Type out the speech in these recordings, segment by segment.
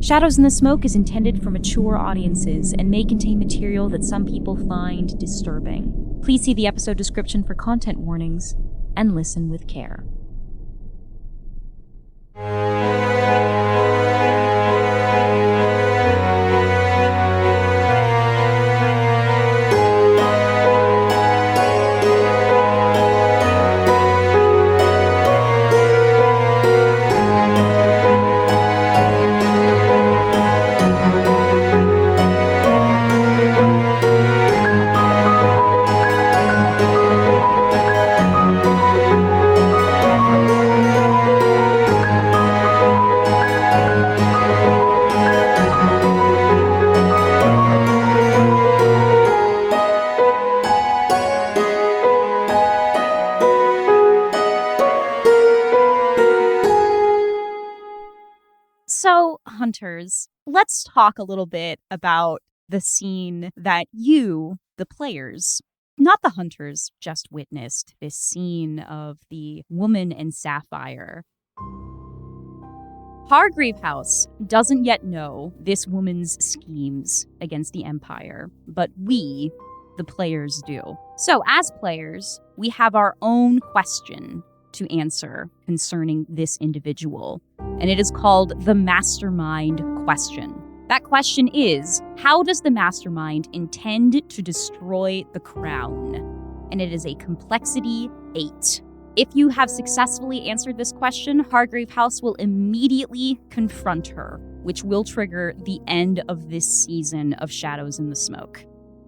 Shadows in the Smoke is intended for mature audiences and may contain material that some people find disturbing. Please see the episode description for content warnings and listen with care. So, hunters, let's talk a little bit about the scene that you, the players, not the hunters, just witnessed. This scene of the woman and sapphire. Hargrave House doesn't yet know this woman's schemes against the Empire, but we, the players, do. So, as players, we have our own question to answer concerning this individual, and it is called the Mastermind question. That question is, how does the Mastermind intend to destroy the crown? And it is a complexity 8. If you have successfully answered this question, Hargrave House will immediately confront her, which will trigger the end of this season of Shadows in the Smoke.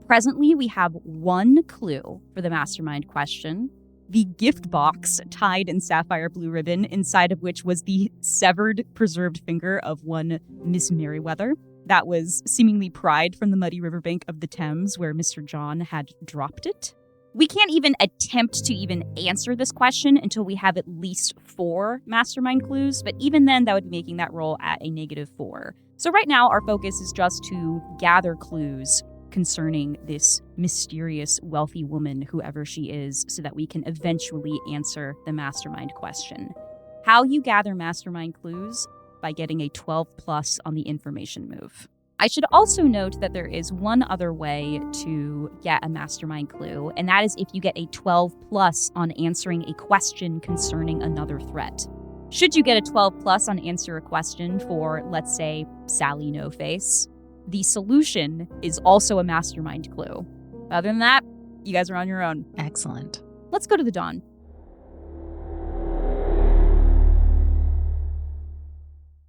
Presently, we have one clue for the Mastermind question: the gift box tied in sapphire blue ribbon, inside of which was the severed, preserved finger of one Miss Merriweather that was seemingly pried from the muddy riverbank of the Thames where Mr. John had dropped it. We can't even attempt to even answer this question until we have at least 4 mastermind clues, but even then that would be making that roll at a -4. So right now our focus is just to gather clues concerning this mysterious, wealthy woman, whoever she is, so that we can eventually answer the mastermind question. How you gather mastermind clues? By getting a 12+ on the information move. I should also note that there is one other way to get a mastermind clue, and that is if you get a 12+ on answering a question concerning another threat. Should you get a 12+ on answer a question for, let's say, Sally No Face, the solution is also a mastermind clue. Other than that, you guys are on your own. Excellent. Let's go to the dawn.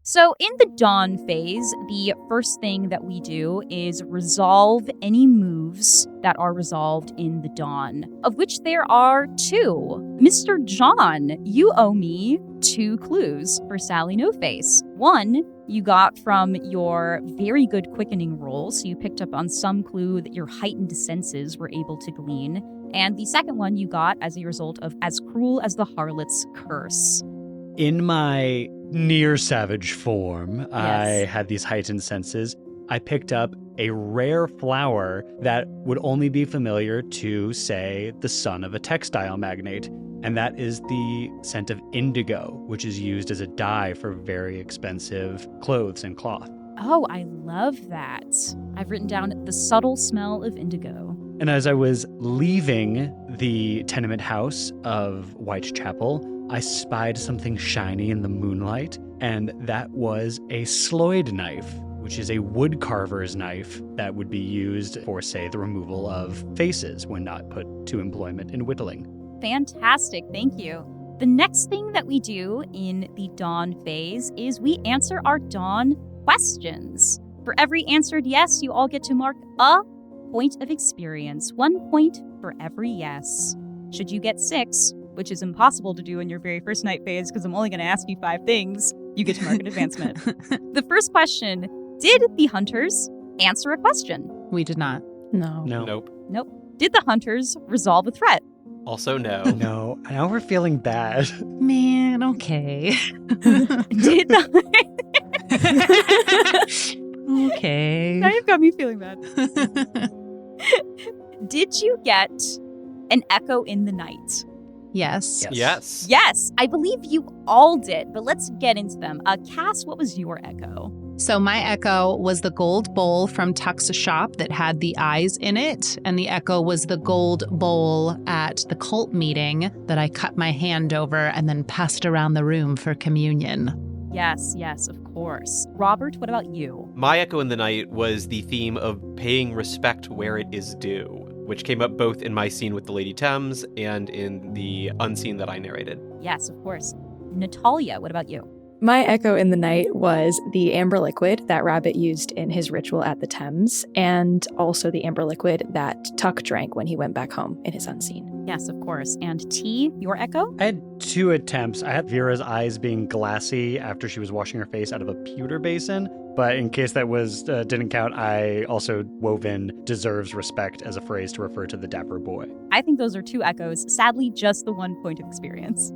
So in the dawn phase, the first thing that we do is resolve any moves that are resolved in the dawn, of which there are 2. Mr. John, you owe me 2 clues for Sally No Face. 1, you got from your very good quickening roll, so you picked up on some clue that your heightened senses were able to glean. And the second one you got as a result of As Cruel as the Harlot's Curse. In my near savage form, Yes. I had these heightened senses. I picked up a rare flower that would only be familiar to, say, the son of a textile magnate, and that is the scent of indigo, which is used as a dye for very expensive clothes and cloth. Oh, I love that. I've written down the subtle smell of indigo. And as I was leaving the tenement house of Whitechapel, I spied something shiny in the moonlight, and that was a Sloyd knife, which is a wood carver's knife that would be used for, say, the removal of faces when not put to employment in whittling. Fantastic, thank you. The next thing that we do in the dawn phase is we answer our dawn questions. For every answered yes, you all get to mark a point of experience. 1 point for every yes. Should you get 6, which is impossible to do in your very first night phase because I'm only going to ask you 5 things, you get to mark an advancement. The first question: did the hunters answer a question? We did not. No. Nope. Nope. Did the hunters resolve a threat? Also no. No, now we're feeling bad. Man, okay. Did the... Okay. Now you've got me feeling bad. Did you get an echo in the night? Yes. Yes. Yes, I believe you all did, but let's get into them. Cass, what was your echo? So my echo was the gold bowl from Tuck's shop that had the eyes in it. And the echo was the gold bowl at the cult meeting that I cut my hand over and then passed around the room for communion. Yes, of course. Robert, what about you? My echo in the night was the theme of paying respect where it is due, which came up both in my scene with the Lady Thames and in the unseen that I narrated. Yes, of course. Natalia, what about you? My echo in the night was the amber liquid that Rabbit used in his ritual at the Thames, and also the amber liquid that Tuck drank when he went back home in his unseen. Yes, of course. And T, your echo? I had 2 attempts. I had Vera's eyes being glassy after she was washing her face out of a pewter basin. But in case that didn't count, I also wove in deserves respect as a phrase to refer to the dapper boy. I think those are 2 echoes. Sadly, just the 1 point of experience.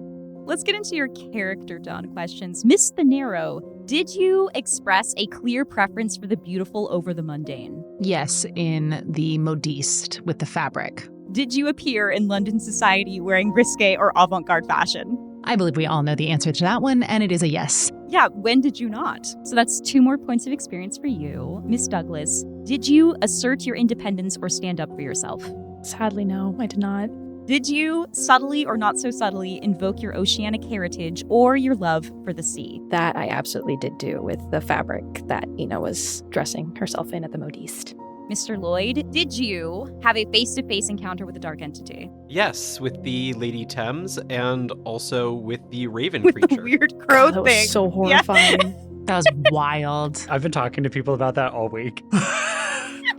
Let's get into your character dawn questions. Miss Thanero, did you express a clear preference for the beautiful over the mundane? Yes, in the modiste with the fabric. Did you appear in London society wearing risque or avant-garde fashion? I believe we all know the answer to that one, and it is a yes. Yeah, when did you not? So that's 2 more points of experience for you. Miss Douglas, did you assert your independence or stand up for yourself? Sadly, no, I did not. Did you, subtly or not so subtly, invoke your oceanic heritage or your love for the sea? That I absolutely did do with the fabric that Ina was dressing herself in at the modiste. Mr. Lloyd, did you have a face-to-face encounter with a dark entity? Yes, with the Lady Thames and also with the Raven With creature. the weird crow That thing. was so horrifying. That was wild. I've been talking to people about that all week.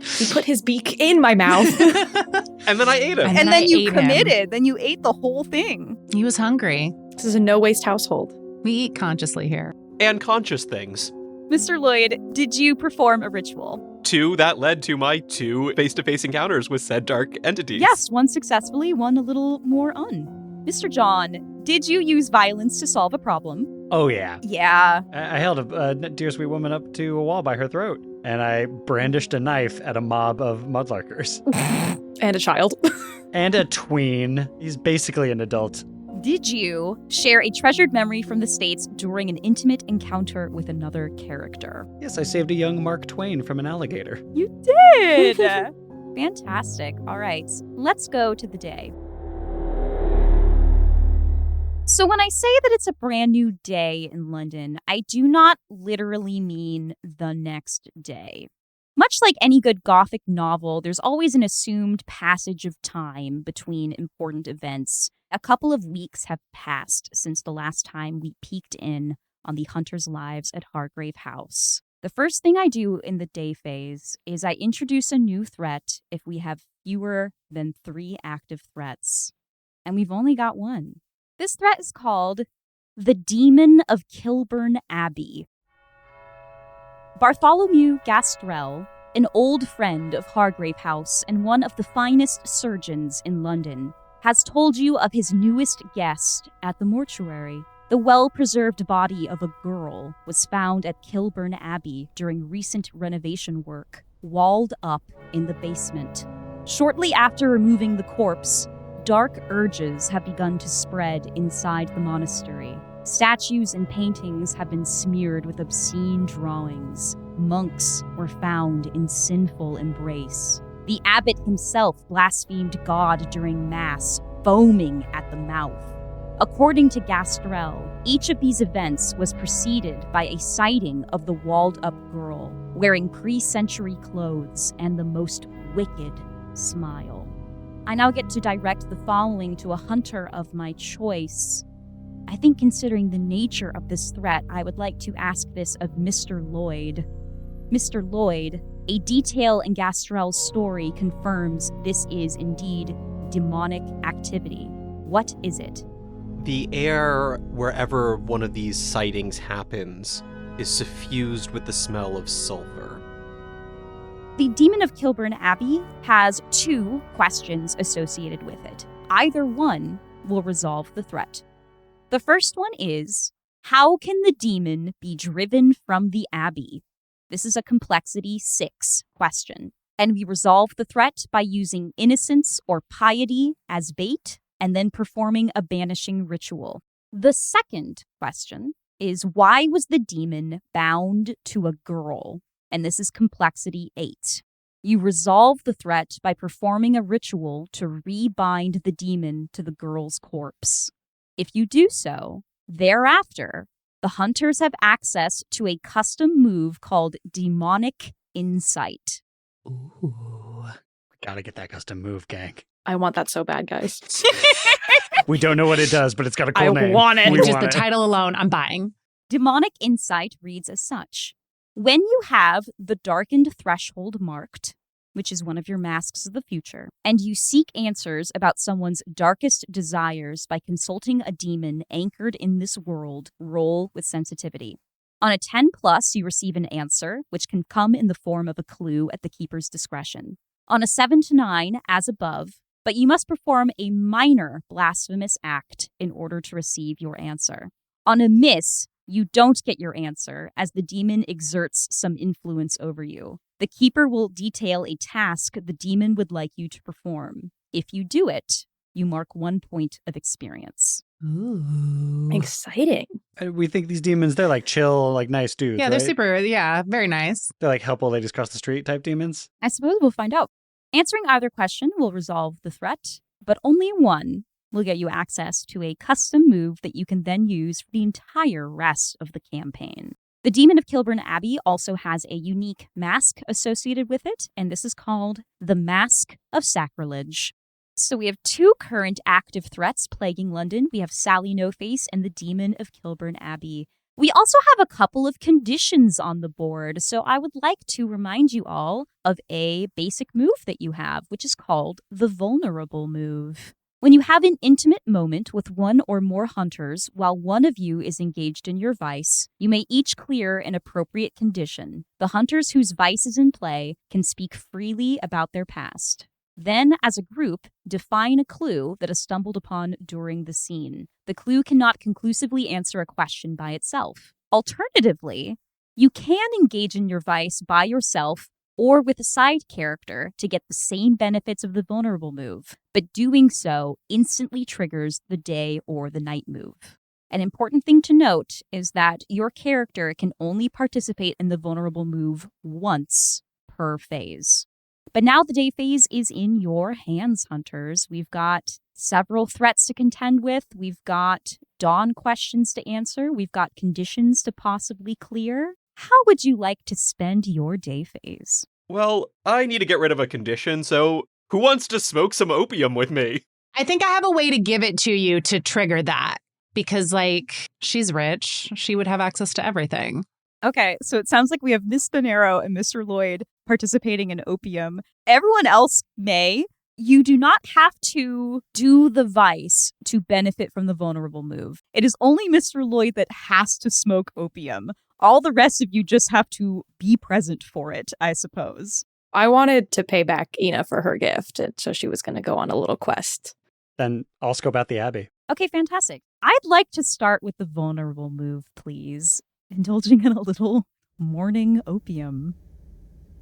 He put his beak in my mouth. And then I ate him. And I then you ate him. committed. Then you ate the whole thing. He was hungry. This is a no-waste household. We eat consciously here. And conscious things. Mr. Lloyd, did you perform a ritual? 2 that led to my 2 face-to-face encounters with said dark entities. Yes, 1 successfully, 1 a little more Mr. John, did you use violence to solve a problem? Oh, yeah. Yeah. I held a dear sweet woman up to a wall by her throat, and I brandished a knife at a mob of mudlarkers. And a child. And a tween. He's basically an adult. Did you share a treasured memory from the States during an intimate encounter with another character? Yes, I saved a young Mark Twain from an alligator. You did! Fantastic. All right, let's go to the day. So when I say that it's a brand new day in London, I do not literally mean the next day. Much like any good Gothic novel, there's always an assumed passage of time between important events. A couple of weeks have passed since the last time we peeked in on the hunters' lives at Hargrave House. The first thing I do in the day phase is I introduce a new threat if we have fewer than 3 active threats. And we've only got 1. This threat is called the Demon of Kilburn Abbey. Bartholomew Gastrell, an old friend of Hargrave House and one of the finest surgeons in London, has told you of his newest guest at the mortuary. The well-preserved body of a girl was found at Kilburn Abbey during recent renovation work, walled up in the basement. Shortly after removing the corpse, dark urges have begun to spread inside the monastery. Statues and paintings have been smeared with obscene drawings. Monks were found in sinful embrace. The abbot himself blasphemed God during Mass, foaming at the mouth. According to Gastrell, each of these events was preceded by a sighting of the walled-up girl, wearing pre-century clothes and the most wicked smile. I now get to direct the following to a hunter of my choice. I think considering the nature of this threat, I would like to ask this of Mr. Lloyd. Mr. Lloyd, a detail in Gastrell's story confirms this is indeed demonic activity. What is it? The air, wherever one of these sightings happens, is suffused with the smell of sulfur. The Demon of Kilburn Abbey has 2 questions associated with it. Either one will resolve the threat. The first one is, how can the demon be driven from the abbey? This is a complexity 6 question, and we resolve the threat by using innocence or piety as bait and then performing a banishing ritual. The second question is, why was the demon bound to a girl? And this is complexity 8. You resolve the threat by performing a ritual to rebind the demon to the girl's corpse. If you do so, thereafter, the hunters have access to a custom move called Demonic Insight. Ooh. Gotta get that custom move, gang. I want that so bad, guys. We don't know what it does, but it's got a cool name. I want it. We Just want the it. title alone, I'm buying. Demonic Insight reads as such. When you have the darkened threshold marked, which is one of your masks of the future, and you seek answers about someone's darkest desires by consulting a demon anchored in this world, roll with sensitivity. On a 10+, you receive an answer, which can come in the form of a clue at the keeper's discretion. On a 7 to 9, as above, but you must perform a minor blasphemous act in order to receive your answer. On a miss, you don't get your answer, as the demon exerts some influence over you. The keeper will detail a task the demon would like you to perform. If you do it, you mark 1 point of experience. Ooh. Exciting. We think these demons, they're like chill, like nice dudes. Yeah, they're right? very nice. They're like help old ladies cross the street type demons. I suppose we'll find out. Answering either question will resolve the threat, but only one will get you access to a custom move that you can then use for the entire rest of the campaign. The Demon of Kilburn Abbey also has a unique mask associated with it, and this is called the Mask of Sacrilege. So we have 2 current active threats plaguing London. We have Sally No Face and the Demon of Kilburn Abbey. We also have a couple of conditions on the board, so I would like to remind you all of a basic move that you have, which is called the Vulnerable Move. When you have an intimate moment with one or more hunters while one of you is engaged in your vice, you may each clear an appropriate condition. The hunters whose vice is in play can speak freely about their past. Then, as a group, define a clue that is stumbled upon during the scene. The clue cannot conclusively answer a question by itself. Alternatively, you can engage in your vice by yourself or with a side character to get the same benefits of the vulnerable move, but doing so instantly triggers the day or the night move. An important thing to note is that your character can only participate in the vulnerable move once per phase. But now the day phase is in your hands, hunters. We've got several threats to contend with. We've got dawn questions to answer. We've got conditions to possibly clear. How would you like to spend your day phase? Well, I need to get rid of a condition, so who wants to smoke some opium with me? I think I have a way to give it to you to trigger that. Because, she's rich. She would have access to everything. Okay, so it sounds like we have Miss Thanero and Mr. Lloyd participating in opium. Everyone else may. You do not have to do the vice to benefit from the vulnerable move. It is only Mr. Lloyd that has to smoke opium. All the rest of you just have to be present for it, I suppose. I wanted to pay back Ina for her gift, and so she was going to go on a little quest. Then I'll scope out the Abbey. Okay, fantastic. I'd like to start with the vulnerable move, please. Indulging in a little morning opium.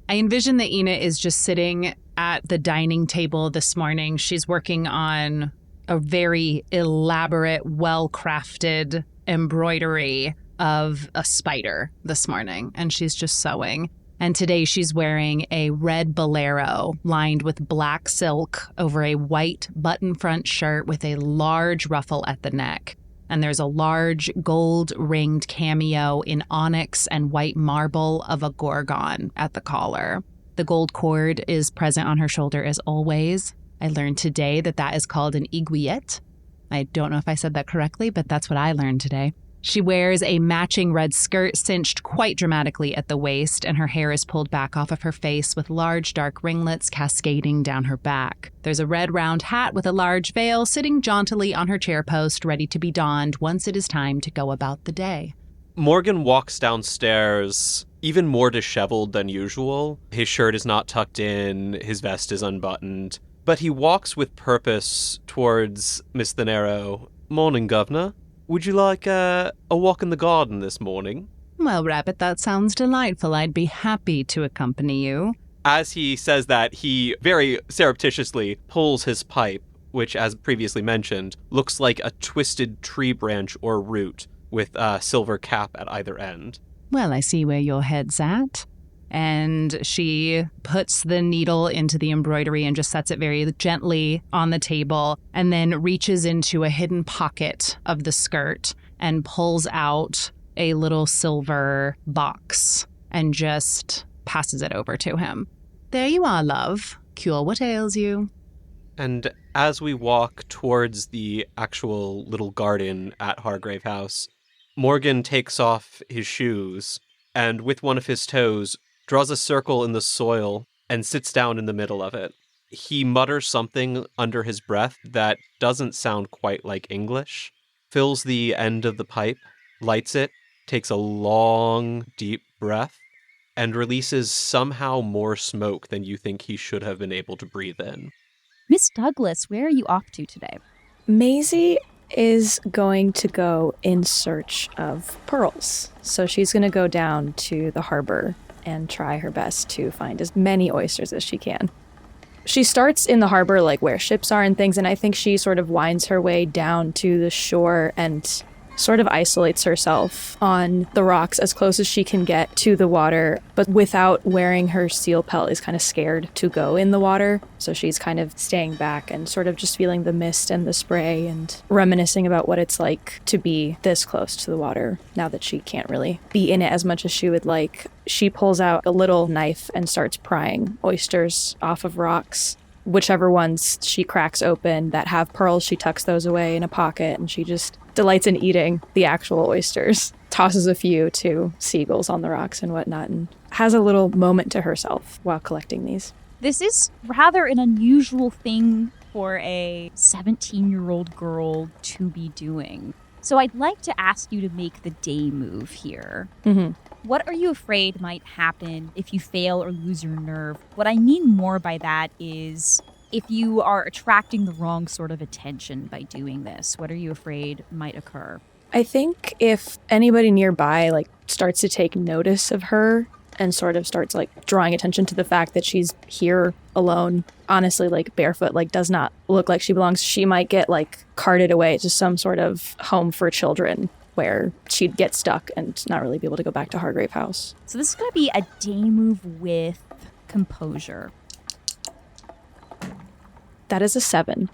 I envision that Ina is just sitting at the dining table this morning. She's working on a very elaborate, well-crafted embroidery of a spider this morning, and she's just sewing. And today she's wearing a red bolero lined with black silk over a white button front shirt with a large ruffle at the neck. And there's a large gold-ringed cameo in onyx and white marble of a gorgon at the collar. The gold cord is present on her shoulder as always. I learned today that that is called an aiguillette. I don't know if I said that correctly, but that's what I learned today. She wears a matching red skirt cinched quite dramatically at the waist, and her hair is pulled back off of her face with large dark ringlets cascading down her back. There's a red round hat with a large veil sitting jauntily on her chair post, ready to be donned once it is time to go about the day. Morgan walks downstairs, even more disheveled than usual. His shirt is not tucked in, his vest is unbuttoned, but he walks with purpose towards Miss Thanero. Morning, Governor. Would you like a walk in the garden this morning? Well, Rabbit, that sounds delightful. I'd be happy to accompany you. As he says that, he very surreptitiously pulls his pipe which, as previously mentioned, looks like a twisted tree branch or root with a silver cap at either end. Well, I see where your head's at. And she puts the needle into the embroidery and just sets it very gently on the table, and then reaches into a hidden pocket of the skirt and pulls out a little silver box and just passes it over to him. There you are, love. Cure what ails you. And as we walk towards the actual little garden at Hargrave House, Morgan takes off his shoes and with one of his toes draws a circle in the soil and sits down in the middle of it. He mutters something under his breath that doesn't sound quite like English, fills the end of the pipe, lights it, takes a long, deep breath, and releases somehow more smoke than you think he should have been able to breathe in. Miss Douglas, where are you off to today? Maisie is going to go in search of pearls. So she's going to go down to the harbor and try her best to find as many oysters as she can. She starts in the harbor, like where ships are and things, and I think she sort of winds her way down to the shore and sort of isolates herself on the rocks as close as she can get to the water, but without wearing her seal pelt, is kind of scared to go in the water. So she's kind of staying back and sort of just feeling the mist and the spray and reminiscing about what it's like to be this close to the water now that she can't really be in it as much as she would like. She pulls out a little knife and starts prying oysters off of rocks. Whichever ones she cracks open that have pearls, she tucks those away in a pocket, and she just delights in eating the actual oysters. Tosses a few to seagulls on the rocks and whatnot, and has a little moment to herself while collecting these. This is rather an unusual thing for a 17-year-old girl to be doing. So I'd like to ask you to make the day move here. Mm-hmm. What are you afraid might happen if you fail or lose your nerve? What I mean more by that is if you are attracting the wrong sort of attention by doing this, what are you afraid might occur? I think if anybody nearby starts to take notice of her and sort of starts drawing attention to the fact that she's here alone, honestly, barefoot, does not look like she belongs, she might get carted away to some sort of home for children where she'd get stuck and not really be able to go back to Hargrave House. So this is going to be a day move with composure. That is a 7.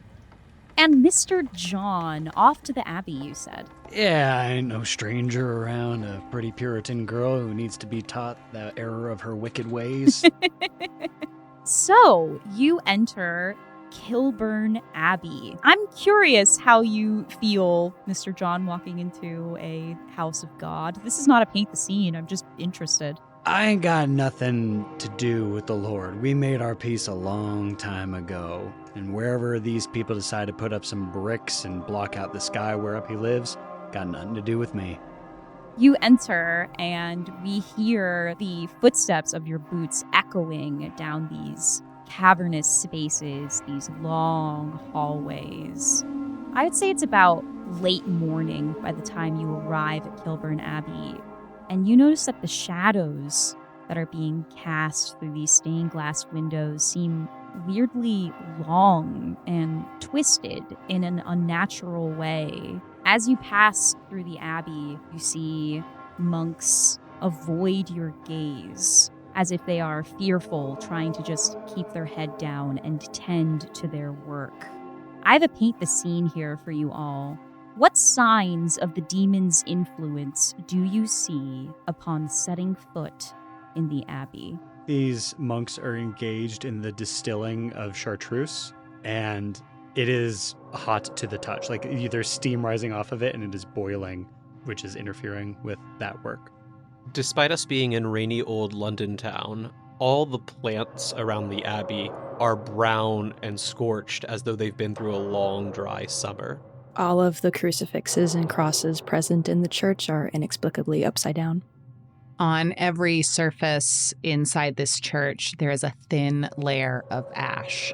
And Mr. John, off to the Abbey, you said. Yeah, I ain't no stranger around a pretty Puritan girl who needs to be taught the error of her wicked ways. So, you enter Kilburn Abbey. I'm curious how you feel, Mr. John, walking into a house of God. This is not a paint the scene. I'm just interested. I ain't got nothing to do with the Lord. We made our peace a long time ago. And wherever these people decide to put up some bricks and block out the sky where up he lives, got nothing to do with me. You enter, and we hear the footsteps of your boots echoing down these cavernous spaces, these long hallways. I would say it's about late morning by the time you arrive at Kilburn Abbey, and you notice that the shadows that are being cast through these stained glass windows seem weirdly long and twisted in an unnatural way. As you pass through the abbey, you see monks avoid your gaze, as if they are fearful, trying to just keep their head down and tend to their work. I have a paint the scene here for you all. What signs of the demon's influence do you see upon setting foot in the abbey? These monks are engaged in the distilling of chartreuse, and it is hot to the touch. There's steam rising off of it, and it is boiling, which is interfering with that work. Despite us being in rainy old London town, all the plants around the abbey are brown and scorched as though they've been through a long, dry summer. All of the crucifixes and crosses present in the church are inexplicably upside down. On every surface inside this church, there is a thin layer of ash.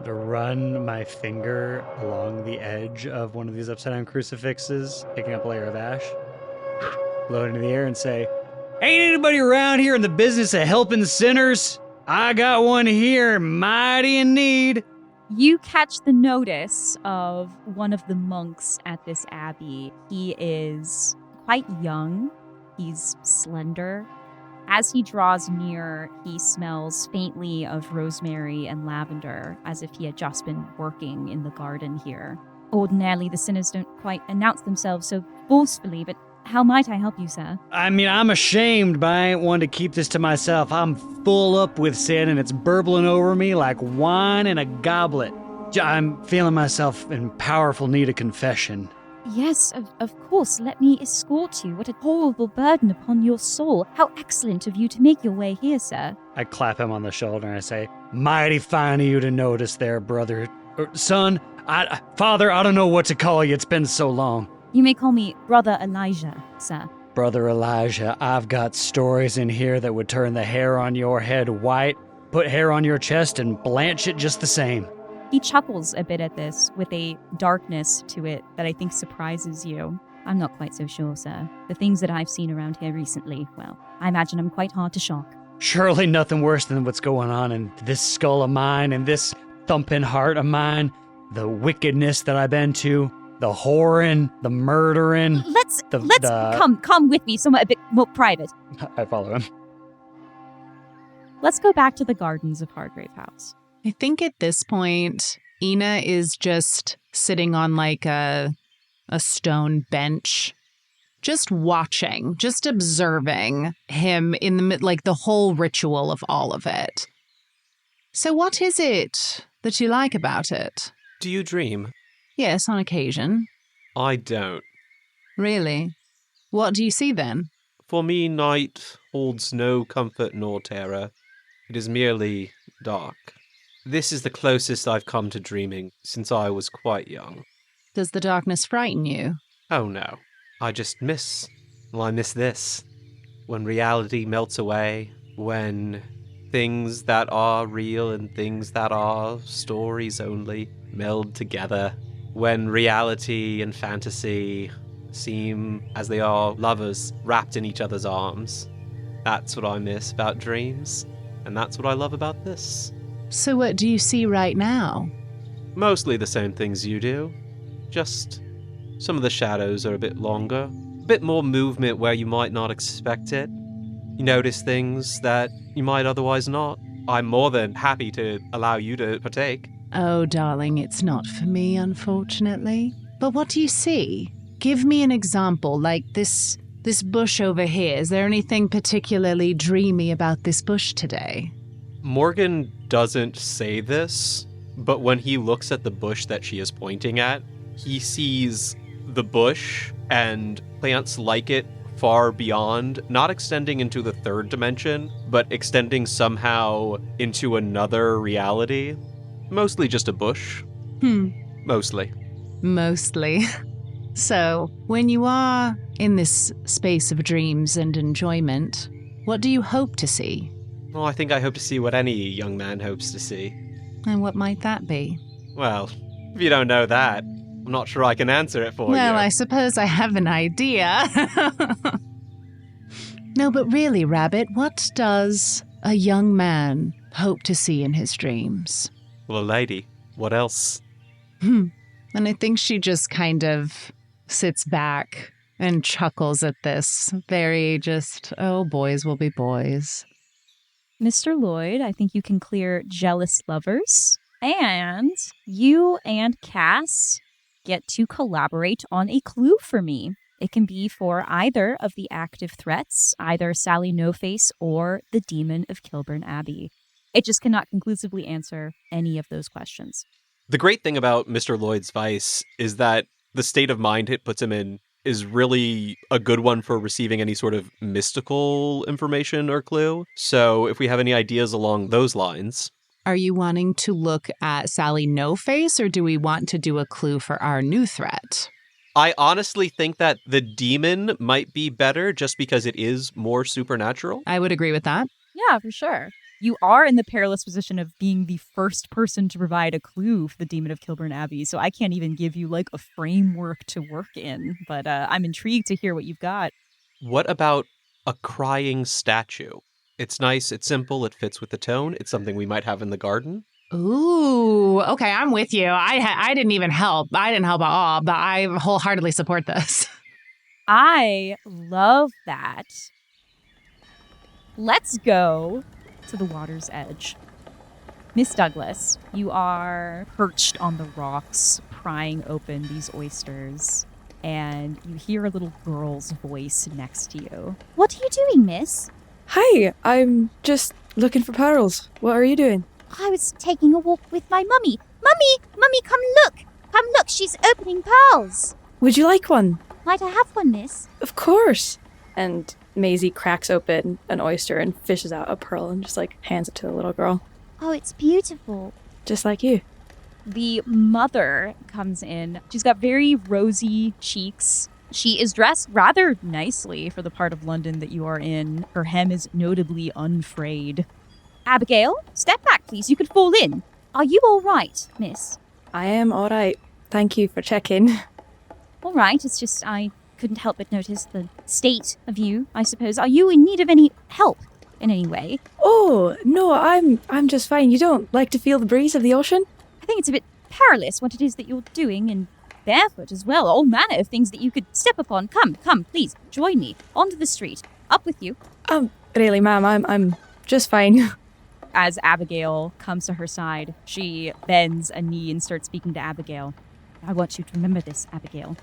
To run my finger along the edge of one of these upside-down crucifixes, picking up a layer of ash, blow it into the air and say, "Ain't anybody around here in the business of helping sinners? I got one here mighty in need." You catch the notice of one of the monks at this abbey. He is quite young. He's slender. As he draws near, he smells faintly of rosemary and lavender, as if he had just been working in the garden here. Ordinarily, the sinners don't quite announce themselves so forcefully, but how might I help you, sir? I mean, I'm ashamed, but I ain't one to keep this to myself. I'm full up with sin, and it's burbling over me like wine in a goblet. I'm feeling myself in powerful need of confession. Yes, of course. Let me escort you. What a horrible burden upon your soul. How excellent of you to make your way here, sir. I clap him on the shoulder and I say, mighty fine of you to notice there, brother. Son, Father, I don't know what to call you. It's been so long. You may call me Brother Elijah, sir. Brother Elijah, I've got stories in here that would turn the hair on your head white, put hair on your chest, and blanch it just the same. He chuckles a bit at this, with a darkness to it that I think surprises you. I'm not quite so sure, sir. The things that I've seen around here recently, well, I imagine I'm quite hard to shock. Surely nothing worse than what's going on in this skull of mine and this thumping heart of mine, the wickedness that I've been to. The whoring, the murdering. Let's come with me somewhere a bit more private. I follow him. Let's go back to the gardens of Hargrave House. I think at this point, Ina is just sitting on like a stone bench, just watching, just observing him in the like the whole ritual of all of it. So what is it that you like about it? Do you dream? Yes, on occasion. I don't. Really? What do you see then? For me, night holds no comfort nor terror. It is merely dark. This is the closest I've come to dreaming since I was quite young. Does the darkness frighten you? Oh no. I just miss. Well, I miss this. When reality melts away, when things that are real and things that are stories only meld together, when reality and fantasy seem as they are lovers wrapped in each other's arms. That's what I miss about dreams, and that's what I love about this. So what do you see right now? Mostly the same things you do. Just some of the shadows are a bit longer, a bit more movement where you might not expect it. You notice things that you might otherwise not. I'm more than happy to allow you to partake. Oh, darling, it's not for me, unfortunately. But what do you see? Give me an example, like this bush over here. Is there anything particularly dreamy about this bush today? Morgan doesn't say this, but when he looks at the bush that she is pointing at, he sees the bush and plants like it far beyond, not extending into the third dimension, but extending somehow into another reality. Mostly just a bush. Mostly. So, when you are in this space of dreams and enjoyment, what do you hope to see? Well, I think I hope to see what any young man hopes to see. And what might that be? Well, if you don't know that, I'm not sure I can answer it for you. Well, I suppose I have an idea. No, but really, Rabbit, what does a young man hope to see in his dreams? Well, a lady. What else? And I think she just kind of sits back and chuckles at this. Very just, oh, boys will be boys. Mr. Lloyd, I think you can clear jealous lovers. And you and Cass get to collaborate on a clue for me. It can be for either of the active threats, either Sally No-Face or the Demon of Kilburn Abbey. It just cannot conclusively answer any of those questions. The great thing about Mr. Lloyd's Vice is that the state of mind it puts him in is really a good one for receiving any sort of mystical information or clue. So if we have any ideas along those lines... Are you wanting to look at Sally No-Face, or do we want to do a clue for our new threat? I honestly think that the demon might be better just because it is more supernatural. I would agree with that. Yeah, for sure. You are in the perilous position of being the first person to provide a clue for the Demon of Kilburn Abbey, so I can't even give you, like, a framework to work in, but I'm intrigued to hear what you've got. What about a crying statue? It's nice, it's simple, it fits with the tone, it's something we might have in the garden. Ooh, okay, I'm with you. I didn't even help. I didn't help at all, but I wholeheartedly support this. I love that. Let's go to the water's edge. Miss Douglas, you are perched on the rocks, prying open these oysters, and you hear a little girl's voice next to you. What are you doing, miss? Hi, I'm just looking for pearls. What are you doing? I was taking a walk with my mummy. Mummy, come look! Come look, she's opening pearls! Would you like one? Might I have one, miss? Of course. And Maisie cracks open an oyster and fishes out a pearl and just hands it to the little girl. Oh, it's beautiful. Just like you. The mother comes in. She's got very rosy cheeks. She is dressed rather nicely for the part of London that you are in. Her hem is notably unfrayed. Abigail, step back, please. You could fall in. Are you all right, miss? I am all right. Thank you for checking. All right. It's just I couldn't help but notice the state of you, I suppose. Are you in need of any help in any way? Oh, no, I'm just fine. You don't like to feel the breeze of the ocean? I think it's a bit perilous what it is that you're doing, and barefoot as well. All manner of things that you could step upon. Come, please, join me. Onto the street. Up with you. Really, ma'am, I'm just fine. As Abigail comes to her side, she bends a knee and starts speaking to Abigail. I want you to remember this, Abigail.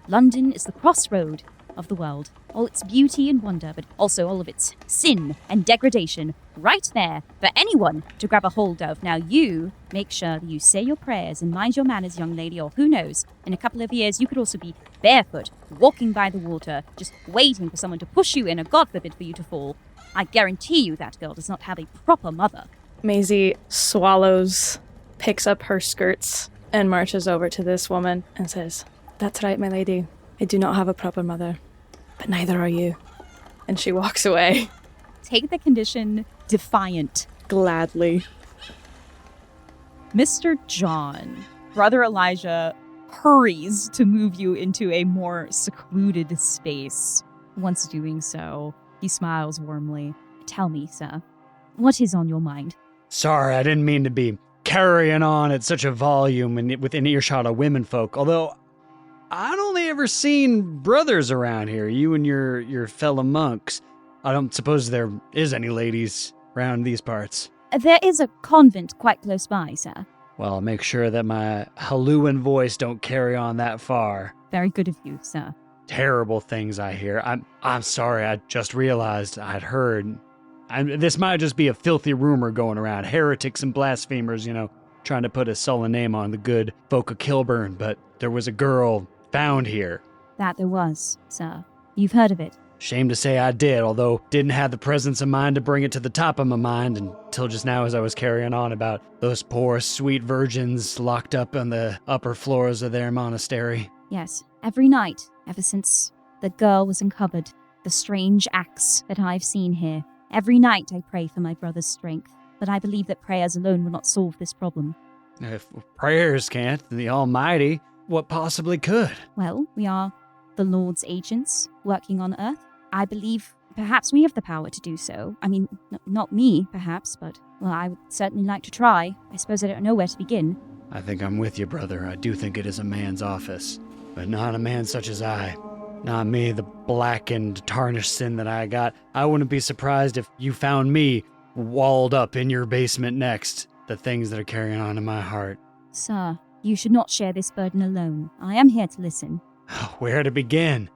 London is the crossroad of the world. All its beauty and wonder, but also all of its sin and degradation right there for anyone to grab a hold of. Now you make sure that you say your prayers and mind your manners, young lady, or who knows, in a couple of years you could also be barefoot, walking by the water, just waiting for someone to push you in, or God forbid for you to fall. I guarantee you that girl does not have a proper mother. Maisie swallows, picks up her skirts, and marches over to this woman and says, "That's right, my lady. I do not have a proper mother, but neither are you." And she walks away. Take the condition defiant. Gladly. Mr. John, Brother Elijah hurries to move you into a more secluded space. Once doing so, he smiles warmly. Tell me, sir, what is on your mind? Sorry, I didn't mean to be carrying on at such a volume and within earshot of womenfolk, although I'd only ever seen brothers around here, you and your fellow monks. I don't suppose there is any ladies around these parts. There is a convent quite close by, sir. Well, I'll make sure that my hallooing voice don't carry on that far. Very good of you, sir. Terrible things I hear. I'm sorry, I just realized I'd heard. This might just be a filthy rumor going around. Heretics and blasphemers, trying to put a sullen name on the good folk of Kilburn, but there was a girl found here. That there was, sir. You've heard of it. Shame to say I did, although didn't have the presence of mind to bring it to the top of my mind until just now as I was carrying on about those poor sweet virgins locked up on the upper floors of their monastery. Yes, every night, ever since the girl was uncovered, the strange acts that I've seen here, every night I pray for my brother's strength, but I believe that prayers alone will not solve this problem. If prayers can't, then the Almighty, what possibly could? Well, we are the Lord's agents working on Earth. I believe perhaps we have the power to do so. I mean, not me, perhaps, but, well, I would certainly like to try. I suppose I don't know where to begin. I think I'm with you, brother. I do think it is a man's office, but not a man such as I. Not me, the blackened, tarnished sin that I got. I wouldn't be surprised if you found me walled up in your basement next. The things that are carrying on in my heart. Sir, you should not share this burden alone. I am here to listen. Where to begin?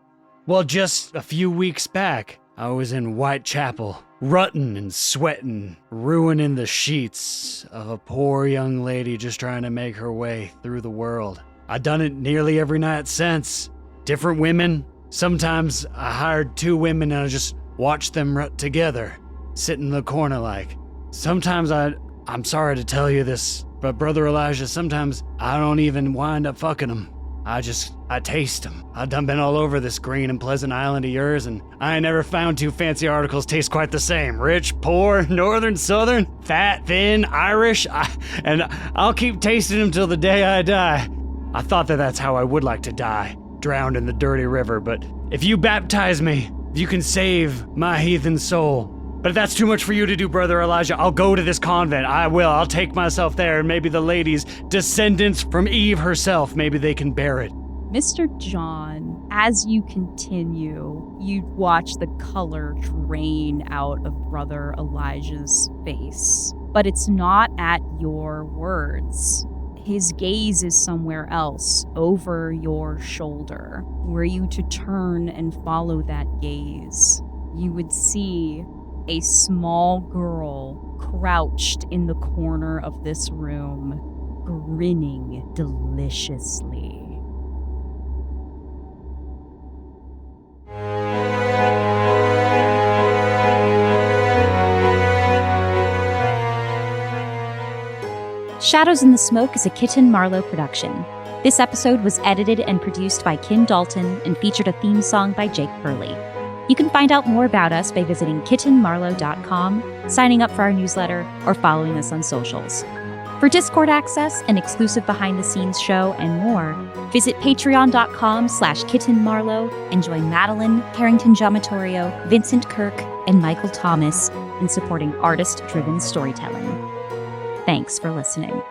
Well, just a few weeks back, I was in Whitechapel, rutting and sweating, ruining the sheets of a poor young lady just trying to make her way through the world. I've done it nearly every night since. Different women. Sometimes I hired 2 women and I just watched them rut together, sit in the corner like. Sometimes I'm sorry to tell you this, but Brother Elijah, sometimes I don't even wind up fucking them. I taste them. I've done been all over this green and pleasant island of yours, and I ain't never found 2 fancy articles taste quite the same. Rich, poor, northern, southern, fat, thin, Irish, and I'll keep tasting them till the day I die. I thought that's how I would like to die, drowned in the dirty river, but if you baptize me, if you can save my heathen soul, But if that's too much for you to do, Brother Elijah, I'll go to this convent. I will. I'll take myself there, and maybe the ladies, descendants from Eve herself, maybe they can bear it. Mr. John, as you continue, you watch the color drain out of Brother Elijah's face. But it's not at your words. His gaze is somewhere else, over your shoulder. Were you to turn and follow that gaze, you would see a small girl crouched in the corner of this room, grinning deliciously. Shadows in the Smoke is a Kitten Marlowe production. This episode was edited and produced by Kim Dalton and featured a theme song by Jake Pierle. You can find out more about us by visiting kittenmarlowe.com, signing up for our newsletter, or following us on socials. For Discord access, an exclusive behind-the-scenes show, and more, visit patreon.com/kittenmarlowe and join Madeline, Carrington Giamatorio, Vincent Kirk, and Michael Thomas in supporting artist-driven storytelling. Thanks for listening.